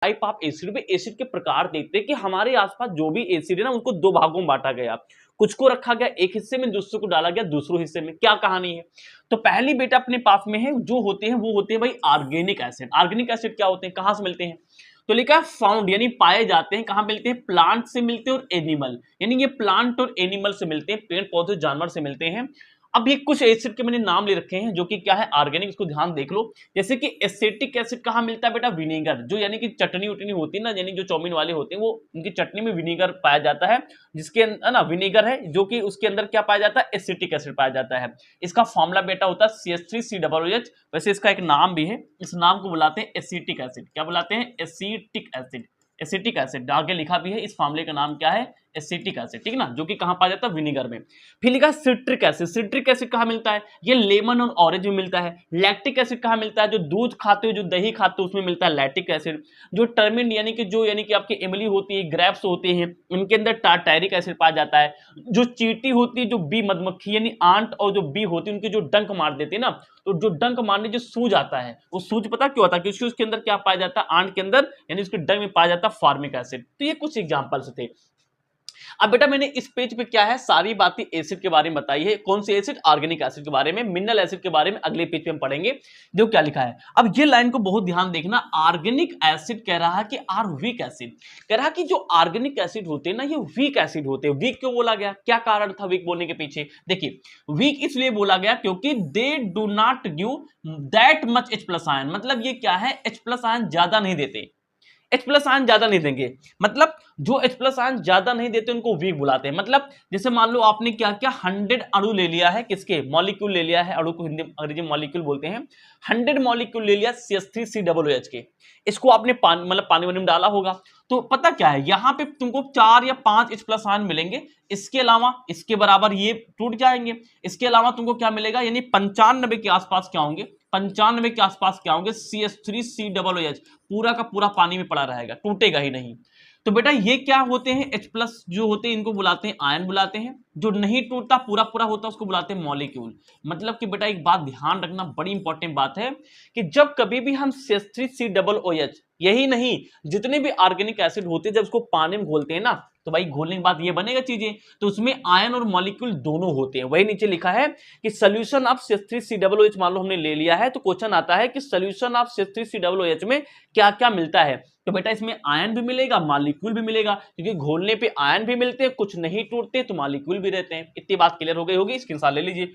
Type of acid में acid के प्रकार देखते हैं कि हमारे आसपास जो भी एसिड है ना उसको दो भागों में बांटा गया, कुछ को रखा गया एक हिस्से में, दूसरे को डाला गया दूसरे हिस्से में। क्या कहानी है? तो पहली बेटा अपने पास में है जो होते हैं वो होते हैं भाई ऑर्गेनिक एसिड। ऑर्गेनिक एसिड क्या होते हैं, कहां से मिलते हैं? तो लिखा है फाउंड, यानी पाए जाते हैं। कहां मिलते हैं? प्लांट से मिलते हैं और एनिमल, यानी ये प्लांट और एनिमल से मिलते हैं, पेड़ पौधे जानवर से मिलते हैं। अब ये कुछ एसिड के मैंने नाम ले रखे हैं जो कि क्या है, ऑर्गेनिक, इसको ध्यान देख लो। जैसे कि एसिटिक एसिड कहां मिलता है बेटा? विनेगर, जो यानी कि चटनी उटनी होती है ना, यानी जो चाउमीन वाले होते हैं वो उनकी चटनी में विनेगर पाया जाता है, जिसके अंदर ना विनेगर है, जो कि उसके अंदर क्या पाया जाता है? एसिटिक एसिड पाया जाता है। इसका फॉर्मूला बेटा होता है CH3COOH। वैसे इसका एक नाम भी है, इस नाम को बुलाते हैं एसिटिक एसिड। क्या बुलाते हैं? Acetic acid. एसिटिक एसिड आगे लिखा भी है, इस फार्मूले का नाम क्या है? एसिटिक एसिड, ठीक है ना, जो कि कहां पाया जाता है? विनेगर में। फिर लिखा सिट्रिक एसिड। सिट्रिक एसिड कहां मिलता है? ये लेमन और ऑरेंज में मिलता है। लैक्टिक एसिड कहां मिलता है? जो दूध खाते हो, जो दही खाते हो, उसमें मिलता है लैक्टिक एसिड। जो टर्मिन यानी कि आपकी इमली होती है, ग्रेप्स होते हैं, उनके अंदर टार्टारिक एसिड पाया जाता है। जो चींटी होती है, जो बी मधुमक्खी यानी आंट और जो बी होती है, उनके जो डंक मार देते हैं ना, तो जो डंक मारने जो सूज आता है, वो सूज पता क्यों आता है? क्योंकि उसके अंदर क्या पाया जाता है? आंट के अंदर यानी उसके डंक में पाया जाता है फॉर्मिक एसिड। तो ये कुछ एग्जांपल्स थे। अब बेटा मैंने इस पेज पे क्या है, सारी बातें एसिड के बारे में बताई है। कौन सी एसिड? ऑर्गेनिक एसिड के बारे में। मिनरल एसिड के बारे में अगले पेज पे हम पढ़ेंगे। देखो क्या लिखा है, अब ये लाइन को बहुत ध्यान देखना। ऑर्गेनिक एसिड कह रहा है कि आर वीक एसिड, कह रहा है कि जो ऑर्गेनिक एसिड होते हैं ना, ये वीक एसिड होते हैं। वीक क्यों बोला गया? क्या कारण था वीक बोलने के पीछे? देखिए, वीक इसलिए बोला गया क्योंकि they do not give that much H+ ion. मतलब ये क्या है, H+ आयन ज्यादा नहीं देते, H+ आयन ज्यादा नहीं देंगे। मतलब जो H+ आयन ज्यादा नहीं देते उनको वीक बुलाते हैं। मतलब जैसे मान लो आपने क्या क्या 100 अणु ले लिया है, किसके? मॉलिक्यूल ले लिया है, अणु को हिंदी अंग्रेजी मॉलिक्यूल बोलते हैं। 100 मॉलिक्यूल ले लिया CH3COOH के, इसको आपने पानी मतलब पानी वानी में डाला होगा, तो पता क्या है, यहां पे तुमको 4 या 5 H+ आयन मिलेंगे। इसके अलावा इसके बराबर ये टूट जाएंगे। इसके अलावा तुमको क्या मिलेगा, यानी 95 के आसपास क्या होंगे? 95 के आसपास क्या होंगे? CH3COOH पूरा का पूरा पानी में पड़ा रहेगा, टूटेगा ही नहीं। तो बेटा ये क्या होते हैं? H+ जो होते हैं इनको बुलाते हैं आयन बुलाते हैं। जो नहीं टूटता पूरा पूरा होता है उसको बुलाते हैं मॉलिक्यूल। मतलब कि बेटा एक बात ध्यान रखना, बड़ी इंपॉर्टेंट बात है कि जब कभी भी हम CH3COOH, यही नहीं जितने भी ऑर्गेनिक एसिड होते हैं, जब उसको पानी में घोलते हैं ना, तो भाई घोलने के बाद ये बनेगा चीजें, तो उसमें आयन और मॉलिक्यूल दोनों होते हैं। वही नीचे लिखा है कि सोल्यूशन ऑफ CH3COOH मान लो हमने ले लिया है, तो क्वेश्चन आता है कि सोल्यूशन ऑफ CH3COOH में क्या क्या मिलता है? तो बेटा इसमें आयन भी मिलेगा, मॉलिक्यूल भी मिलेगा, क्योंकि घोलने पे आयन भी मिलते हैं, कुछ नहीं टूटते तो मॉलिक्यूल भी रहते हैं। इतनी बात क्लियर हो गई होगी, स्क्रीनशॉट ले लीजिए।